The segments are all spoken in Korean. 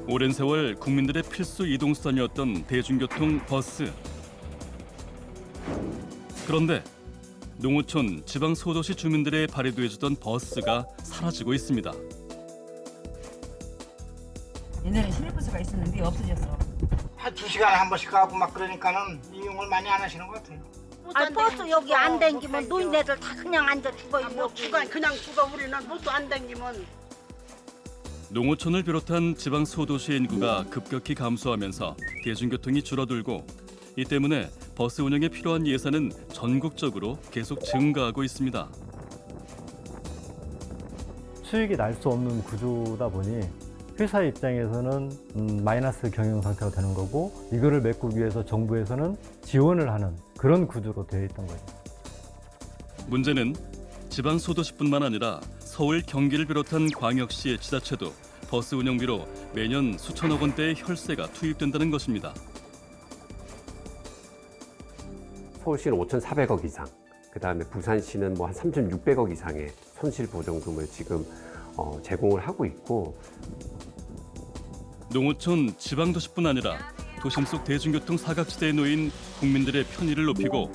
오랜 세월 국민들의 필수 이동수단이었던 대중교통 버스. 그런데 농어촌 지방 소도시 주민들의 발에도 해주던 버스가 사라지고 있습니다. 옛날에 시내버스가 있었는데 없어졌어. 한 2시간에 한 번씩 가고 막 그러니까는 이용을 많이 안 하시는 것 같아요. 아 버스 여기 안 댕기면 노인네들 다 그냥 앉아 죽어요. 뭐 죽어 그냥 죽어 우리는 버스 안 댕기면. 농어촌을 비롯한 지방 소도시 인구가 급격히 감소하면서 대중교통이 줄어들고 이 때문에 버스 운영에 필요한 예산은 전국적으로 계속 증가하고 있습니다. 수익이 날 수 없는 구조다 보니 회사 입장에서는 마이너스 경영 상태가 되는 거고 이거를 메꾸기 위해서 정부에서는 지원을 하는 그런 구조로 되어 있던 거죠. 문제는 지방 소도시뿐만 아니라 서울, 경기를 비롯한 광역시 지자체도 버스 운영비로 매년 수천억 원대의 혈세가 투입된다는 것입니다. 서울시는 5,400억 이상, 그다음에 부산시는 뭐 한 3,600억 이상의 손실 보전금을 지금 제공을 하고 있고 농어촌 지방도시뿐 아니라 도심 속 대중교통 사각지대에 놓인 국민들의 편의를 높이고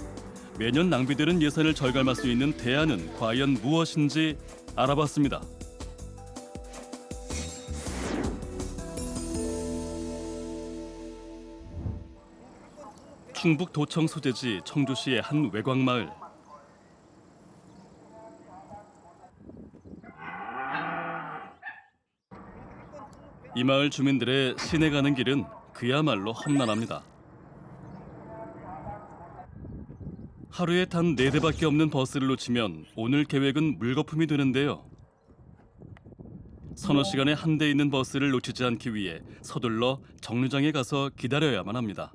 매년 낭비되는 예산을 절감할 수 있는 대안은 과연 무엇인지 알아봤습니다. 충북 도청 소재지 청주시의 한 외곽마을. 이 마을 주민들의 시내 가는 길은 그야말로 험난합니다. 하루에 단 4대밖에 없는 버스를 놓치면 오늘 계획은 물거품이 되는데요. 서너 시간에 한 대 있는 버스를 놓치지 않기 위해 서둘러 정류장에 가서 기다려야만 합니다.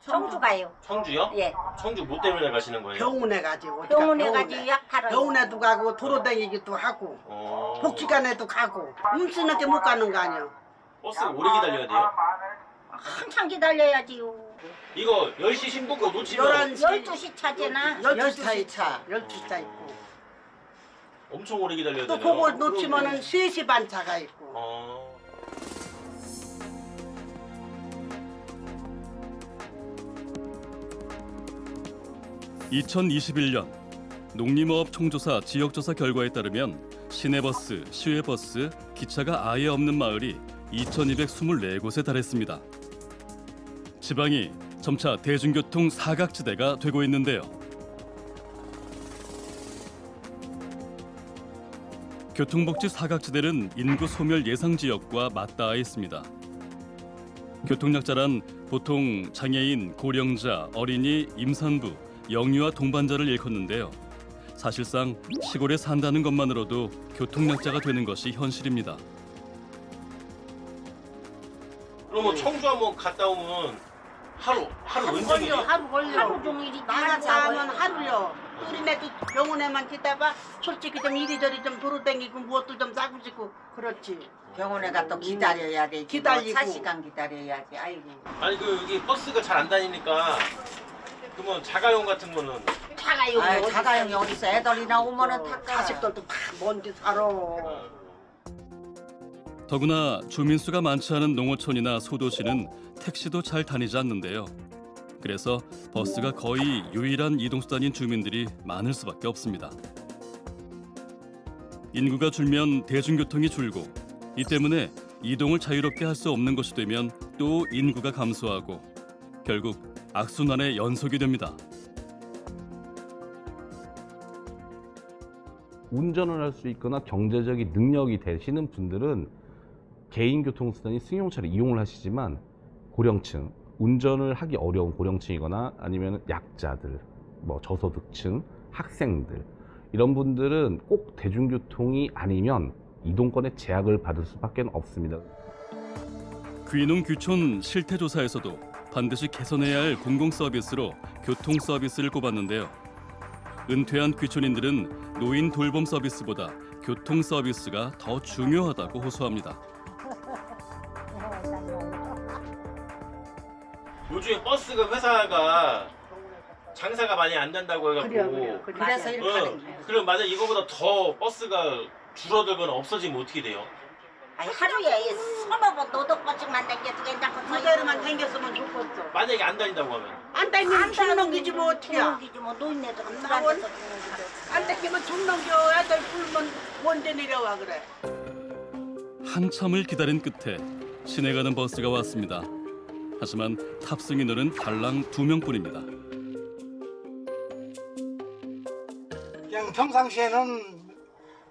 청주 가요. 청주요? 예. 청주 뭐 때문에 가시는 거예요? 병원에 가지고 병원에 가지 약 팔아요. 병원에도 가고 도로 다니기도 하고 복지관에도 가고 음식밖에 못 가는 거 아니야. 버스가 오래 기다려야 돼요? 한참 기다려야지요. 이거 10시 신부고 놓치면 12시 차잖아. 12시 차 12차 있고 엄청 오래 기다려야 또 되네요. 그거 놓치면은 3시 반 차가 있고. 2021년 농림어업 총조사 지역조사 결과에 따르면 시내버스, 시외버스, 기차가 아예 없는 마을이 2,224곳에 달했습니다. 지방이 점차 대중교통 사각지대가 되고 있는데요. 교통복지 사각지대는 인구 소멸 예상 지역과 맞닿아 있습니다. 교통약자란 보통 장애인, 고령자, 어린이, 임산부, 영유아 동반자를 일컫는데요. 사실상 시골에 산다는 것만으로도 교통약자가 되는 것이 현실입니다. 그러면 청주 한번 갔다 오면 하루 웬종일이에요? 하루 걸려. 하루 종일이 나가자 하면 하루요. 우리네도 병원에만 있다가 솔직히 좀 이리저리 좀 돌아다니고 무엇도 좀 싸고 싶고 그렇지. 병원에 가또 기다려야 돼. 기다리고. 4시간 기다려야지. 아이고. 아니 여기 버스가 잘 안 다니니까 그러면 자가용 같은 거는 차가요. 아유, 자가용이 어딨어. 애들이나 오면은 다 가. 자식들도 다 먼지 살아. 더구나 주민수가 많지 않은 농어촌이나 소도시는 택시도 잘 다니지 않는데요. 그래서 버스가 거의 유일한 이동수단인 주민들이 많을 수밖에 없습니다. 인구가 줄면 대중교통이 줄고 이 때문에 이동을 자유롭게 할 수 없는 것이 되면 또 인구가 감소하고 결국 악순환의 연속이 됩니다. 운전을 할 수 있거나 경제적인 능력이 되시는 분들은 개인 교통수단인 승용차를 이용을 하시지만 고령층, 운전을 하기 어려운 고령층이거나 아니면 약자들, 뭐 저소득층, 학생들 이런 분들은 꼭 대중교통이 아니면 이동권의 제약을 받을 수밖에 없습니다. 귀농 귀촌 실태조사에서도 반드시 개선해야 할 공공서비스로 교통서비스를 꼽았는데요. 은퇴한 귀촌인들은 노인 돌봄 서비스보다 교통서비스가 더 중요하다고 호소합니다. 요즘에 버스가 회사가 장사가 많이 안 된다고 해갖고 그래요. 그래서 이렇게 하는 거예요. 그럼 만약 이거보다 더 버스가 줄어들거나 없어지면 어떻게 돼요? 아니 하루에 서너 번 너도 거짓만 댕겨도 괜찮고 그대로만 댕겼으면 좋겠어. 만약에 안 다닌다고 하면 안 댕기면 죽는기지 뭐 어떻게. 죽는기지 뭐 노인네들은 나원 불안해서 죽는기지. 안 댕기면 죽는겨. 애들 굶으면 먼저 내려와 그래. 한참을 기다린 끝에 시내 가는 버스가 왔습니다. 하지만 탑승 인원은 달랑 2명뿐입니다. 그냥 평상시에는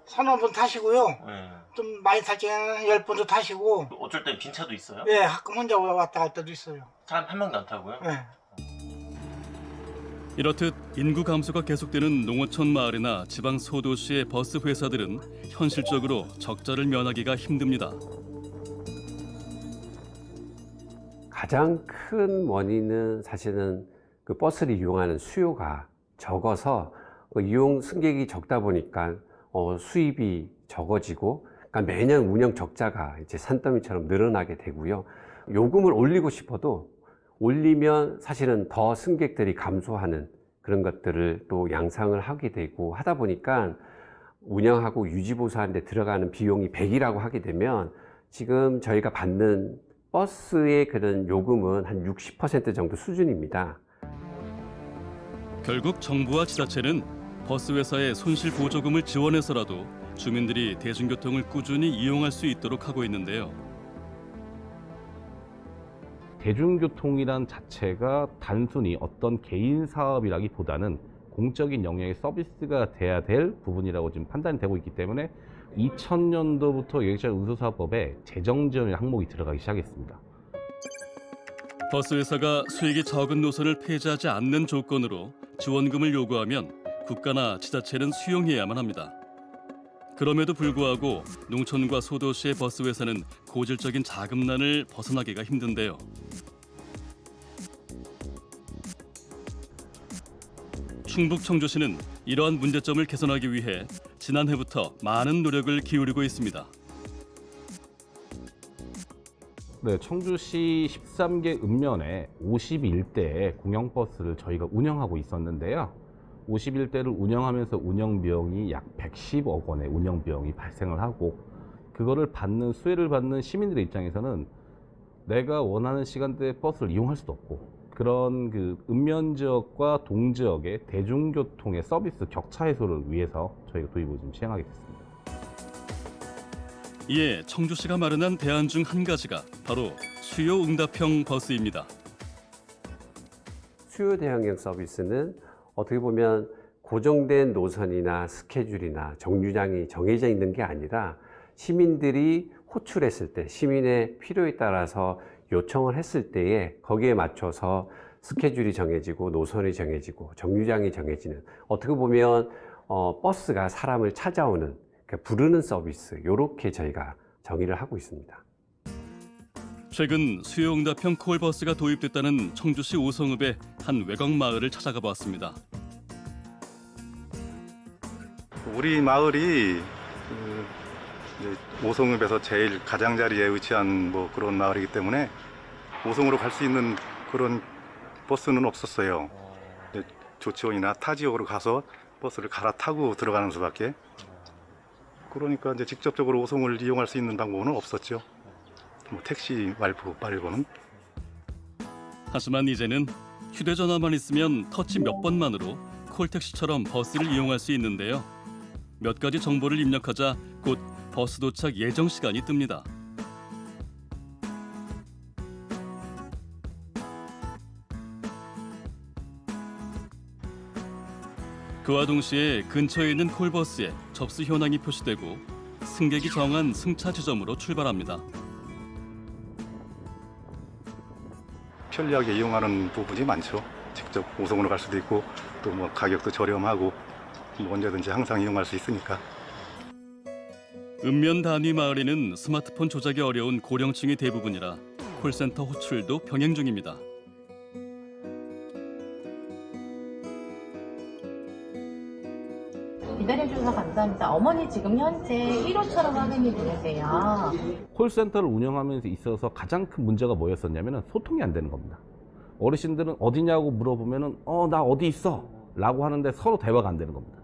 서너 분 타시고요. 네. 좀 많이 탈 때는 10분도 타시고, 어쩔 땐 빈차도 있어요? 예, 가끔 혼자 왔다 갈 때도 있어요. 사람 한 명도 안 타고요? 예. 이렇듯 인구 감소가 계속되는 농어촌 마을이나 지방 소도시의 버스 회사들은 현실적으로 적자를 면하기가 힘듭니다. 가장 큰 원인은 사실은 그 버스를 이용하는 수요가 적어서 이용 승객이 적다 보니까 수입이 적어지고, 그러니까 매년 운영 적자가 이제 산더미처럼 늘어나게 되고요. 요금을 올리고 싶어도 올리면 사실은 더 승객들이 감소하는 그런 것들을 또 양상을 하게 되고 하다 보니까 운영하고 유지보수하는 데 들어가는 비용이 100이라고 하게 되면 지금 저희가 받는 버스의 그런 요금은 한 60% 정도 수준입니다. 결국 정부와 지자체는 버스 회사에 손실 보조금을 지원해서라도 주민들이 대중교통을 꾸준히 이용할 수 있도록 하고 있는데요. 대중교통이란 자체가 단순히 어떤 개인 사업이라기보다는 공적인 영역의 서비스가 돼야 될 부분이라고 지금 판단이 되고 있기 때문에 2000년도부터 여객자 운수사업법에 재정지원 항목이 들어가기 시작했습니다. 버스 회사가 수익이 적은 노선을 폐지하지 않는 조건으로 지원금을 요구하면 국가나 지자체는 수용해야만 합니다. 그럼에도 불구하고 농촌과 소도시의 버스 회사는 고질적인 자금난을 벗어나기가 힘든데요. 충북 청주시는 이러한 문제점을 개선하기 위해 지난해부터 많은 노력을 기울이고 있습니다. 네, 청주시 13개 읍면에 51대의 공영버스를 저희가 운영하고 있었는데요. 51대를 운영하면서 운영비용이 약 110억 원의 운영비용이 발생을 하고, 그거를 받는 수혜를 받는 시민들의 입장에서는 내가 원하는 시간대에 버스를 이용할 수도 없고, 그런 그 읍면 지역과 동 지역의 대중교통의 서비스 격차 해소를 위해서 저희가 도입을 좀 시행하게 됐습니다. 이에 청주시가 마련한 대안 중 한 가지가 바로 수요 응답형 버스입니다. 수요 대항형 서비스는 어떻게 보면 고정된 노선이나 스케줄이나 정류장이 정해져 있는 게 아니라 시민들이 호출했을 때, 시민의 필요에 따라서 요청을 했을 때에 거기에 맞춰서 스케줄이 정해지고 노선이 정해지고 정류장이 정해지는, 어떻게 보면 버스가 사람을 찾아오는, 부르는 서비스, 이렇게 저희가 정의를 하고 있습니다. 최근 수요응답형 콜버스가 도입됐다는 청주시 오성읍의 한 외곽 마을을 찾아가 봤습니다. 우리 마을이 이제 오송읍에서 제일 가장자리에 위치한 뭐 그런 마을이기 때문에 오송으로 갈 수 있는 그런 버스는 없었어요. 조치원이나 타 지역으로 가서 버스를 갈아타고 들어가는 수밖에. 그러니까 이제 직접적으로 오송을 이용할 수 있는 방법은 없었죠. 뭐 택시 말고는. 하지만 이제는 휴대전화만 있으면 터치 몇 번만으로 콜택시처럼 버스를 이용할 수 있는데요. 몇 가지 정보를 입력하자 곧 버스 도착 예정 시간이 뜹니다. 그와 동시에 근처에 있는 콜버스에 접수 현황이 표시되고 승객이 정한 승차 지점으로 출발합니다. 편리하게 이용하는 부분이 많죠. 직접 오송으로 갈 수도 있고 또 뭐 가격도 저렴하고 뭐 언제든지 항상 이용할 수 있으니까. 읍면 단위 마을에는 스마트폰 조작이 어려운 고령층이 대부분이라 콜센터 호출도 병행 중입니다. 기다려주셔서 감사합니다. 어머니 지금 현재 1호처럼 확인이 되세요. 콜센터를 운영하면서 있어서 가장 큰 문제가 뭐였었냐면 소통이 안 되는 겁니다. 어르신들은 어디냐고 물어보면은 나 어디 있어 라고 하는데 서로 대화가 안 되는 겁니다.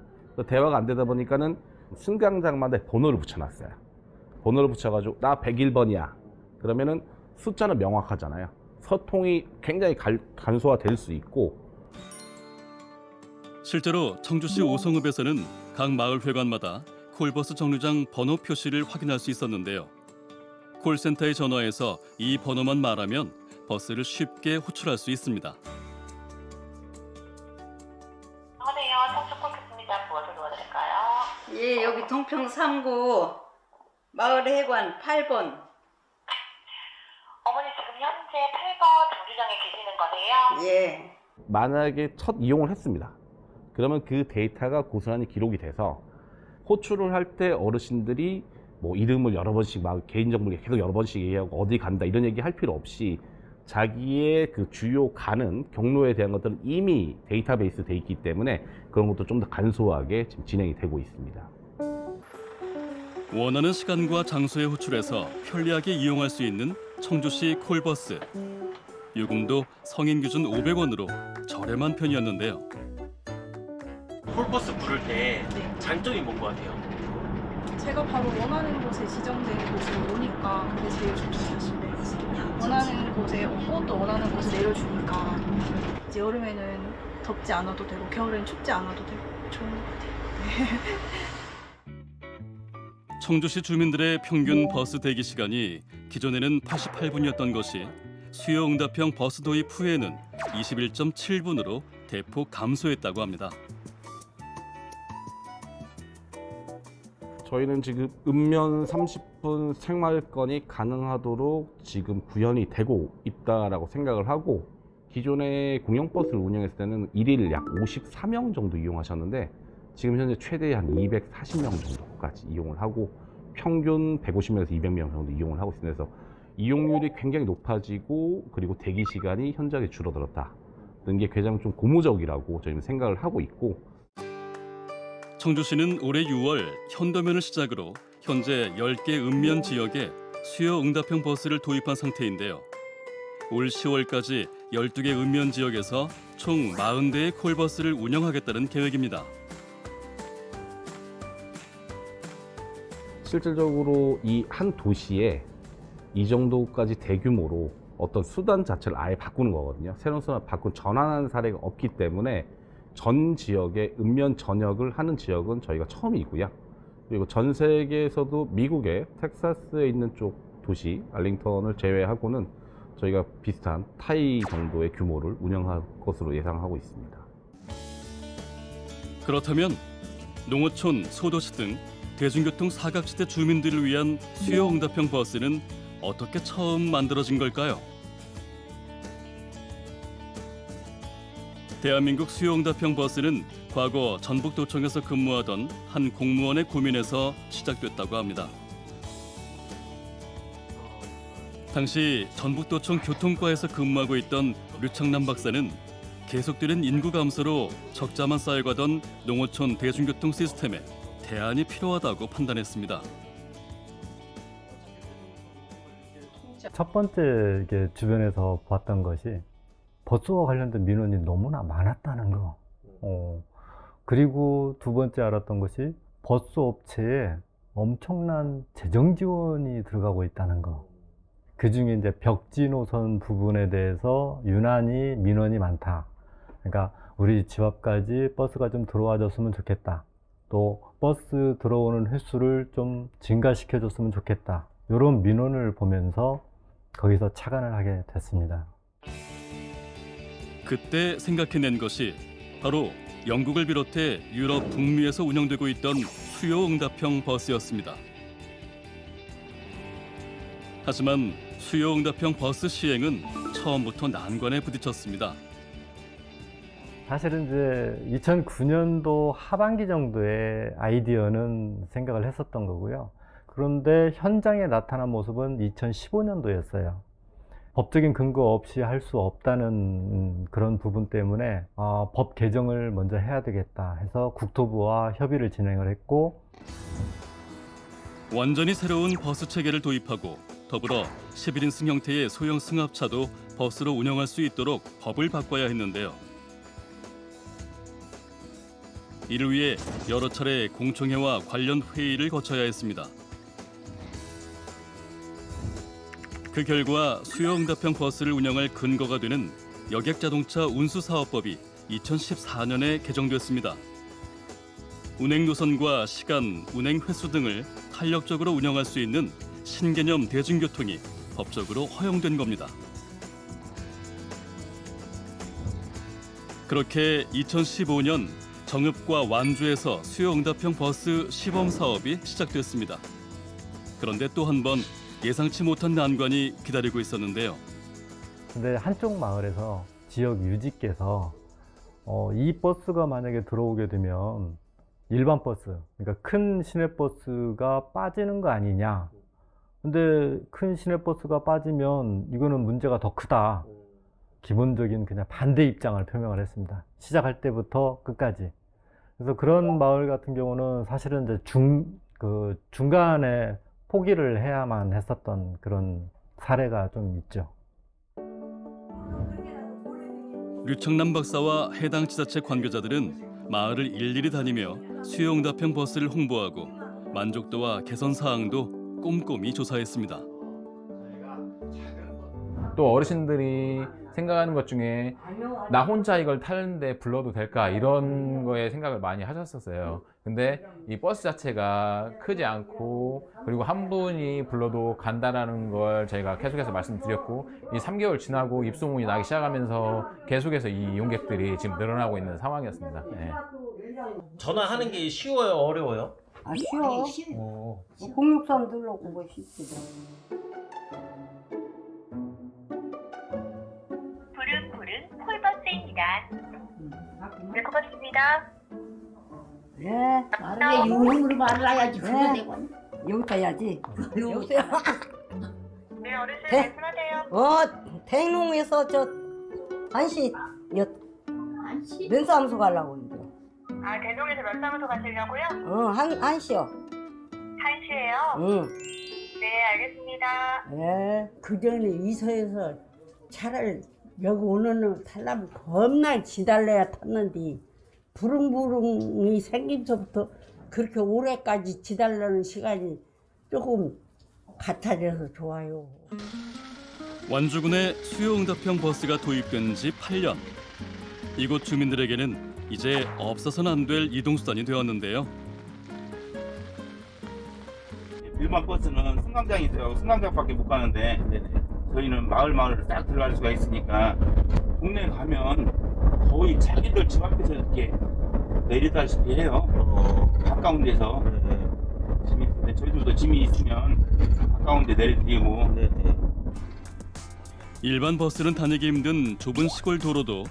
대화가 안 되다 보니까는 승강장마다 번호를 붙여놨어요. 번호를 붙여가지고 나 101번이야. 그러면은 숫자는 명확하잖아요. 소통이 굉장히 간소화될 수 있고. 실제로 청주시 오송읍에서는 각 마을 회관마다 콜버스 정류장 번호 표시를 확인할 수 있었는데요. 콜센터에 전화해서 이 번호만 말하면 버스를 쉽게 호출할 수 있습니다. 안녕하세요. 청주콜센터입니다. 무엇을 도와드릴까요? 예, 여기 동평 3구 마을 해관 8번. 어머니 지금 현재 8번 정류장에 계시는 거세요? 예. 만약에 첫 이용을 했습니다. 그러면 그 데이터가 고스란히 기록이 돼서 호출을 할 때 어르신들이 뭐 이름을 여러 번씩 막 개인정보를 계속 여러 번씩 얘기하고 어디 간다 이런 얘기 할 필요 없이 자기의 그 주요 가는 경로에 대한 것들은 이미 데이터베이스 돼 있기 때문에 그런 것도 좀 더 간소하게 지금 진행이 되고 있습니다. 원하는 시간과 장소에 호출해서 편리하게 이용할 수 있는 청주시 콜버스. 요금도 성인 기준 500원으로 저렴한 편이었는데요. 콜버스 부를 때 장점이 뭔 것 같아요? 제가 바로 원하는 곳에 지정된 곳으로 오니까 그게 제일 좋죠 사실. 원하는 곳에 오고 또 원하는 곳에 내려주니까 이제 여름에는 덥지 않아도 되고 겨울에는 춥지 않아도 되고 좋은 것 같아요. 청주시 주민들의 평균 버스 대기 시간이 기존에는 88분이었던 것이 수요응답형 버스 도입 후에는 21.7분으로 대폭 감소했다고 합니다. 저희는 지금 읍면 30분 생활권이 가능하도록 지금 구현이 되고 있다라고 생각을 하고, 기존에 공영버스를 운영했을 때는 일일 약 54명 정도 이용하셨는데 지금 현재 최대 한 240명 정도까지 이용을 하고 평균 150명에서 200명 정도 이용을 하고 있습니다. 그래서 이용률이 굉장히 높아지고 그리고 대기 시간이 현저하게 줄어들었다는 게 가장 좀 고무적이라고 저희는 생각을 하고 있고, 청주시는 올해 6월 현도면을 시작으로 현재 10개 읍면 지역에 수요 응답형 버스를 도입한 상태인데요. 올 10월까지 12개 읍면 지역에서 총 40대의 콜버스를 운영하겠다는 계획입니다. 실질적으로 이 한 도시에 이 정도까지 대규모로 어떤 수단 자체를 아예 바꾸는 거거든요. 새로운 수단을 전환하는 사례가 없기 때문에 전 지역에 읍면 전역을 하는 지역은 저희가 처음이고요. 그리고 전 세계에서도 미국의 텍사스에 있는 쪽 도시 알링턴을 제외하고는 저희가 비슷한 타이 정도의 규모를 운영할 것으로 예상하고 있습니다. 그렇다면 농어촌, 소도시 등 대중교통 사각지대 주민들을 위한 수요 응답형 버스는 어떻게 처음 만들어진 걸까요? 대한민국 수요 응답형 버스는 과거 전북도청에서 근무하던 한 공무원의 고민에서 시작됐다고 합니다. 당시 전북도청 교통과에서 근무하고 있던 류창남 박사는 계속되는 인구 감소로 적자만 쌓여가던 농어촌 대중교통 시스템에 대안이 필요하다고 판단했습니다. 첫 번째 이게 주변에서 봤던 것이 버스와 관련된 민원이 너무나 많았다는 거. 그리고 두 번째 알았던 것이 버스 업체에 엄청난 재정 지원이 들어가고 있다는 거. 그 중에 이제 벽지 노선 부분에 대해서 유난히 민원이 많다. 그러니까 우리 집 앞까지 버스가 좀 들어와 줬으면 좋겠다. 또 버스 들어오는 횟수를 좀 증가시켜 줬으면 좋겠다. 이런 민원을 보면서 거기서 착안을 하게 됐습니다. 그때 생각해낸 것이 바로 영국을 비롯해 유럽 북미에서 운영되고 있던 수요 응답형 버스였습니다. 하지만 수요 응답형 버스 시행은 처음부터 난관에 부딪혔습니다. 사실은 이제 2009년도 하반기 정도의 아이디어는 생각을 했었던 거고요. 그런데 현장에 나타난 모습은 2015년도였어요. 법적인 근거 없이 할 수 없다는 그런 부분 때문에 법 개정을 먼저 해야 되겠다 해서 국토부와 협의를 진행을 했고, 완전히 새로운 버스 체계를 도입하고 더불어 11인승 형태의 소형 승합차도 버스로 운영할 수 있도록 법을 바꿔야 했는데요. 이를 위해 여러 차례 공청회와 관련 회의를 거쳐야 했습니다. 그 결과 수요응답형 버스를 운영할 근거가 되는 여객자동차 운수사업법이 2014년에 개정됐습니다. 운행 노선과 시간, 운행 횟수 등을 탄력적으로 운영할 수 있는 신개념 대중교통이 법적으로 허용된 겁니다. 그렇게 2015년 정읍과 완주에서 수요응답형 버스 시범 사업이 시작됐습니다. 그런데 또 한 번 예상치 못한 난관이 기다리고 있었는데요. 근데 한쪽 마을에서 지역 유지께서 이 버스가 만약에 들어오게 되면 일반 버스, 그러니까 큰 시내버스가 빠지는 거 아니냐. 근데 큰 시내버스가 빠지면 이거는 문제가 더 크다. 기본적인 그냥 반대 입장을 표명을 했습니다. 시작할 때부터 끝까지. 그래서 그런 마을 같은 경우는 사실은 이제 중간에 포기를 해야만 했었던 그런 사례가 좀 있죠. 류청남 박사와 해당 지자체 관계자들은 마을을 일일이 다니며 수요응답형 버스를 홍보하고 만족도와 개선 사항도 꼼꼼히 조사했습니다. 또 어르신들이 생각하는 것 중에 나 혼자 이걸 타는데 불러도 될까 이런 거에 생각을 많이 하셨었어요. 근데 이 버스 자체가 크지 않고 그리고 한 분이 불러도 간다라는 걸 저희가 계속해서 말씀드렸고 이 3개월 지나고 입소문이 나기 시작하면서 계속해서 이 이용객들이 지금 늘어나고 있는 상황이었습니다. 네. 전화하는 게 쉬워요, 어려워요? 아 쉬워. 063 눌러고 뭐 쉽지. 부릉부릉 콜버스입니다. 네, 고맙습니다. 네, 말을 유형으로 말을 해야지. 네. 여기다 해야지. 여보세요? 네, 어르신 말씀하세요. 대농에서 저 한시 면사무소 가려고 이제. 아, 대동에서 면사무소 가시려고요? 한시요. 1시에요? 응. 네, 알겠습니다. 네. 그 전에 이서에서 차를 여기 오는 타려면 겁나 지달래야 탔는데 부릉부릉이 생김서부터 그렇게 오래까지 지달려는 시간이 조금 같아져서 좋아요. 완주군에 수요응답형 버스가 도입된 지 8년. 이곳 주민들에게는 이제 없어서는 안 될 이동수단이 되었는데요. 일반 버스는 승강장이 있어요. 승강장밖에 못 가는데 저희는 마을을 딱 들어갈 수가 있으니까 동네 가면 거의 자기들 집 앞에서 이렇게 내리다시피 해요. 가까운 데서 짐이 있는데 저희들도 짐이 있으면 가까운 데 내려드리고. 일반 버스는 다니기 힘든 좁은 시골 도로도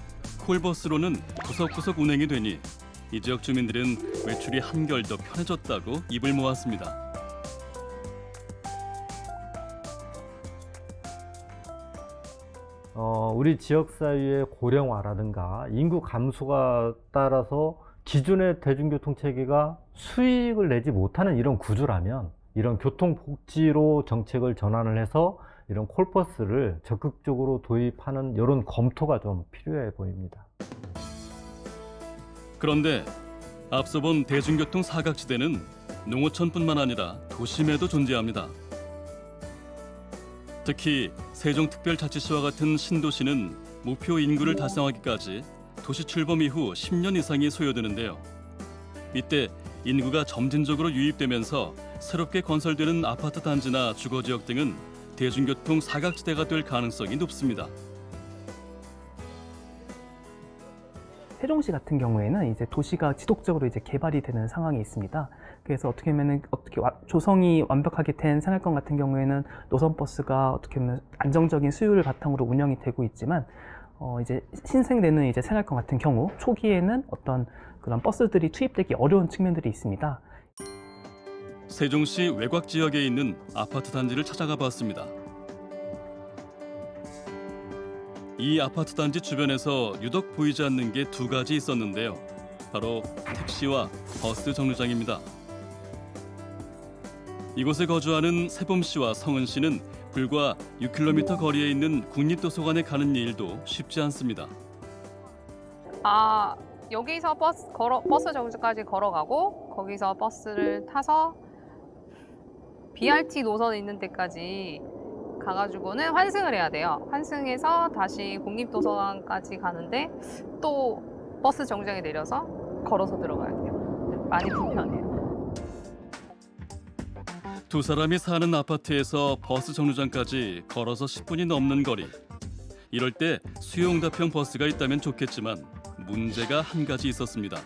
콜버스로는 구석구석 운행이 되니 이 지역 주민들은 외출이 한결 더 편해졌다고 입을 모았습니다. 우리 지역 사회의 고령화라든가 인구 감소가 따라서 기존의 대중교통 체계가 수익을 내지 못하는 이런 구조라면 이런 교통복지로 정책을 전환을 해서 이런 콜버스를 적극적으로 도입하는 이런 검토가 좀 필요해 보입니다. 그런데 앞서 본 대중교통 사각지대는 농어촌뿐만 아니라 도심에도 존재합니다. 특히 세종특별자치시와 같은 신도시는 목표 인구를 달성하기까지 도시 출범 이후 10년 이상이 소요되는데요. 이때 인구가 점진적으로 유입되면서 새롭게 건설되는 아파트 단지나 주거지역 등은 대중교통 사각지대가 될 가능성이 높습니다. 세종시 같은 경우에는 이제 도시가 지속적으로 이제 개발이 되는 상황이 있습니다. 그래서 어떻게 보면 조성이 완벽하게 된 생활권 같은 경우에는 노선버스가 어떻게 보면 안정적인 수요를 바탕으로 운영이 되고 있지만 이제 신생되는 이제 생활권 같은 경우 초기에는 어떤 그런 버스들이 투입되기 어려운 측면들이 있습니다. 세종시 외곽 지역에 있는 아파트 단지를 찾아가 봤습니다. 이 아파트 단지 주변에서 유독 보이지 않는 게 두 가지 있었는데요. 바로 택시와 버스 정류장입니다. 이곳에 거주하는 세범 씨와 성은 씨는 불과 6km 거리에 있는 국립도서관에 가는 일도 쉽지 않습니다. 여기서 버스 정류장까지 걸어가고 거기서 버스를 타서 BRT 노선 있는 데까지 가가지고는 환승을 해야 돼요. 환승해서 다시 국립도서관까지 가는데 또 버스 정류장에 내려서 걸어서 들어가야 돼요. 많이 불편해요. 두 사람이 사는 아파트에서 버스 정류장까지 걸어서 10분이 넘는 거리. 이럴 때 수요응답형 버스가 있다면 좋겠지만 문제가 한 가지 있었습니다.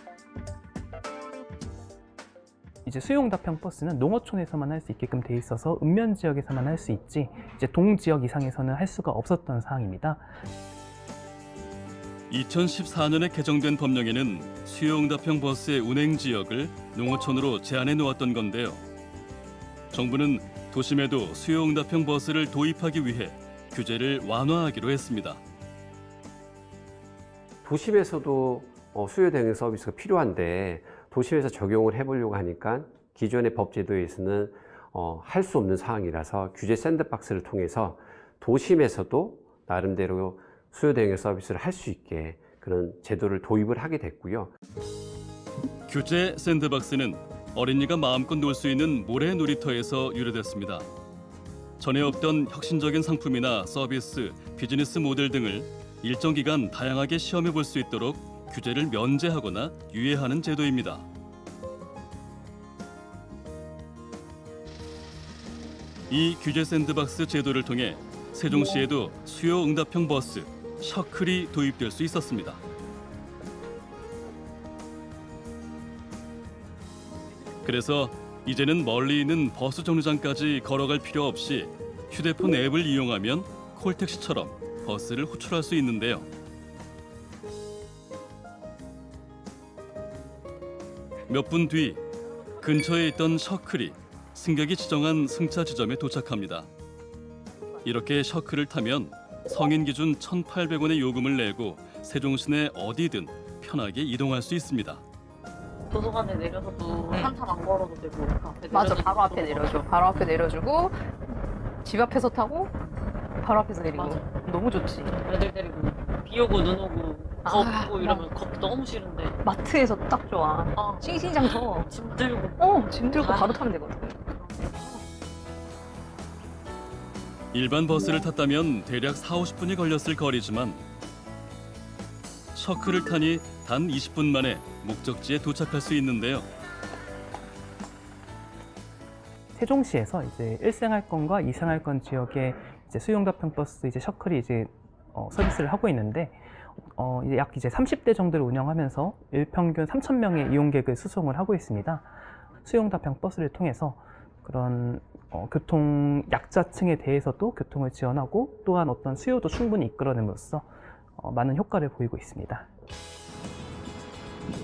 이제 수요응답형 버스는 농어촌에서만 할 수 있게끔 돼 있어서 읍면 지역에서만 할 수 있지 이제 동지역 이상에서는 할 수가 없었던 사항입니다. 2014년에 개정된 법령에는 수요응답형 버스의 운행 지역을 농어촌으로 제한해 놓았던 건데요. 정부는 도심에도 수요응답형 버스를 도입하기 위해 규제를 완화하기로 했습니다. 도심에서도 수요 대행 서비스가 필요한데 도심에서 적용을 해보려고 하니까 기존의 법 제도에서는 할 수 없는 상황이라서 규제 샌드박스를 통해서 도심에서도 나름대로 수요 대행 서비스를 할 수 있게 그런 제도를 도입을 하게 됐고요. 규제 샌드박스는 어린이가 마음껏 놀 수 있는 모래 놀이터에서 유래됐습니다. 전에 없던 혁신적인 상품이나 서비스, 비즈니스 모델 등을 일정 기간 다양하게 시험해 볼 수 있도록 규제를 면제하거나 유예하는 제도입니다. 이 규제 샌드박스 제도를 통해 세종시에도 수요 응답형 버스 셔클이 도입될 수 있었습니다. 그래서 이제는 멀리 있는 버스 정류장까지 걸어갈 필요 없이 휴대폰 앱을 이용하면 콜택시처럼 버스를 호출할 수 있는데요. 몇 분 뒤 근처에 있던 셔클이 승객이 지정한 승차 지점에 도착합니다. 이렇게 셔클을 타면 성인 기준 1,800원의 요금을 내고 세종시내 어디든 편하게 이동할 수 있습니다. 도서관에 내려서도 한참 안 걸어도 되고 맞아, 바로 앞에 내려줘. 바로 앞에 내려주고 집 앞에서 타고 바로 앞에서 내리고. 맞아. 너무 좋지. 애들 데리고 비 오고 눈 오고 걷고 이러면 걷기 너무 싫은데 마트에서 딱 좋아. 싱싱장터 짐 들고 짐 들고 바로 타면 되거든. 일반 버스를 탔다면 대략 40-50분이 걸렸을 거리지만 셔클을 타니 단 20분 만에 목적지에 도착할 수 있는데요. 세종시에서 이제 1생활권과 2생활권 지역에 이제 수요응답형 버스 이제 셔클이 이제 서비스를 하고 있는데 이제 약 이제 30대 정도를 운영하면서 일평균 3,000명의 이용객을 수송을 하고 있습니다. 수요응답형 버스를 통해서 그런 교통 약자층에 대해서도 교통을 지원하고 또한 어떤 수요도 충분히 이끌어냄으로써 많은 효과를 보이고 있습니다.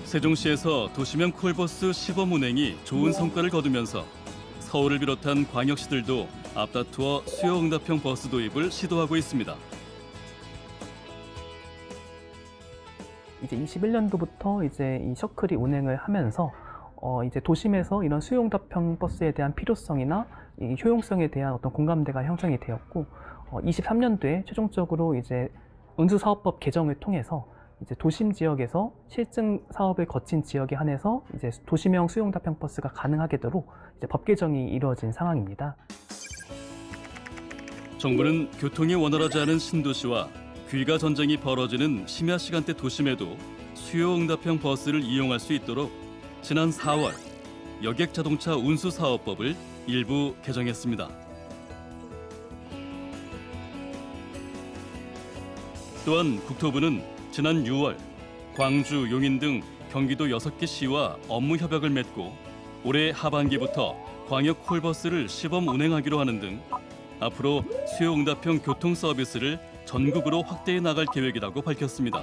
세종시에서 도시명 콜버스 시범 운행이 좋은 성과를 거두면서 서울을 비롯한 광역시들도 앞다투어 수요응답형 버스 도입을 시도하고 있습니다. 이제 21년도부터 이제 이 셔클이 운행을 하면서 이제 도심에서 이런 수요응답형 버스에 대한 필요성이나 이 효용성에 대한 어떤 공감대가 형성이 되었고 23년도에 최종적으로 이제 운수사업법 개정을 통해서 이제 도심 지역에서 실증 사업을 거친 지역에 한해서 이제 도시명 수요응답형 버스가 가능하게 되도록 이제 법 개정이 이루어진 상황입니다. 정부는 교통이 원활하지 않은 신도시와 귀가 전쟁이 벌어지는 심야 시간대 도심에도 수요응답형 버스를 이용할 수 있도록 지난 4월 여객자동차 운수사업법을 일부 개정했습니다. 또한 국토부는 지난 6월 광주, 용인 등 경기도 6개 시와 업무 협약을 맺고 올해 하반기부터 광역 콜버스를 시범 운행하기로 하는 등 앞으로 수요응답형 교통 서비스를 전국으로 확대해 나갈 계획이라고 밝혔습니다.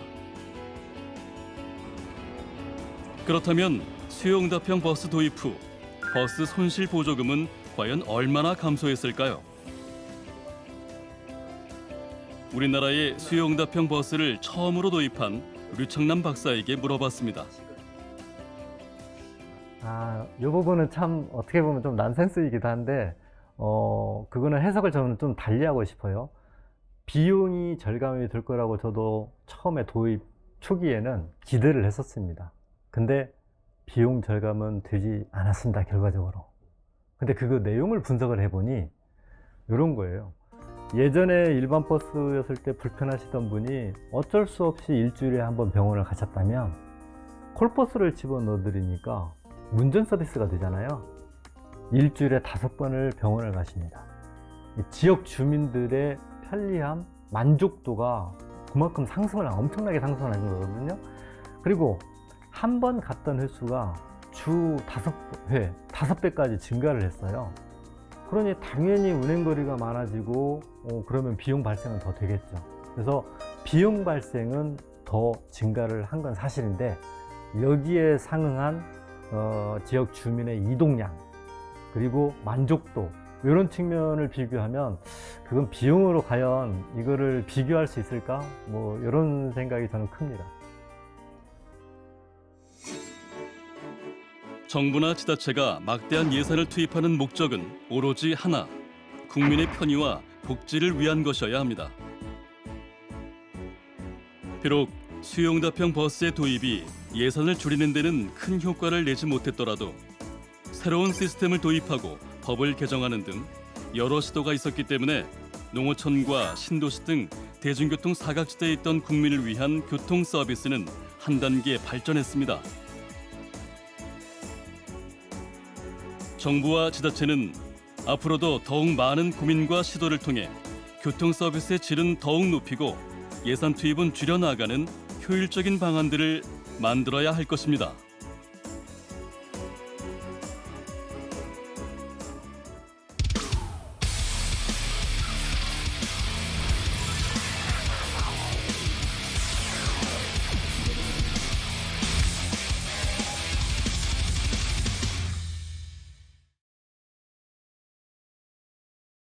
그렇다면 수요응답형 버스 도입 후 버스 손실 보조금은 과연 얼마나 감소했을까요? 우리나라의 수요응답형 버스를 처음으로 도입한 류창남 박사에게 물어봤습니다. 이 부분은 참 어떻게 보면 좀 난센스이기도 한데 그거는 해석을 저는 좀 달리하고 싶어요. 비용이 절감이 될 거라고 저도 처음에 도입 초기에는 기대를 했었습니다. 근데 비용 절감은 되지 않았습니다, 결과적으로. 근데 그 내용을 분석을 해보니 이런 거예요. 예전에 일반 버스였을 때 불편하시던 분이 어쩔 수 없이 일주일에 한 번 병원을 가셨다면 콜버스를 집어넣어 드리니까 운전 서비스가 되잖아요. 일주일에 5번을 병원을 가십니다. 지역 주민들의 편리함, 만족도가 그만큼 엄청나게 상승을 하는 거거든요. 그리고 한 번 갔던 횟수가 주 5회, 5배까지 증가를 했어요. 그러니 당연히 운행거리가 많아지고 그러면 비용 발생은 더 되겠죠. 그래서 비용 발생은 더 증가를 한 건 사실인데 여기에 상응한 지역 주민의 이동량 그리고 만족도 이런 측면을 비교하면 그건 비용으로 과연 이거를 비교할 수 있을까? 뭐 이런 생각이 저는 큽니다. 정부나 지자체가 막대한 예산을 투입하는 목적은 오로지 하나, 국민의 편의와 복지를 위한 것이어야 합니다. 비록 수용답형 버스의 도입이 예산을 줄이는 데는 큰 효과를 내지 못했더라도 새로운 시스템을 도입하고 법을 개정하는 등 여러 시도가 있었기 때문에 농어촌과 신도시 등 대중교통 사각지대에 있던 국민을 위한 교통 서비스는 한 단계 발전했습니다. 정부와 지자체는 앞으로도 더욱 많은 고민과 시도를 통해 교통 서비스의 질은 더욱 높이고 예산 투입은 줄여나가는 효율적인 방안들을 만들어야 할 것입니다.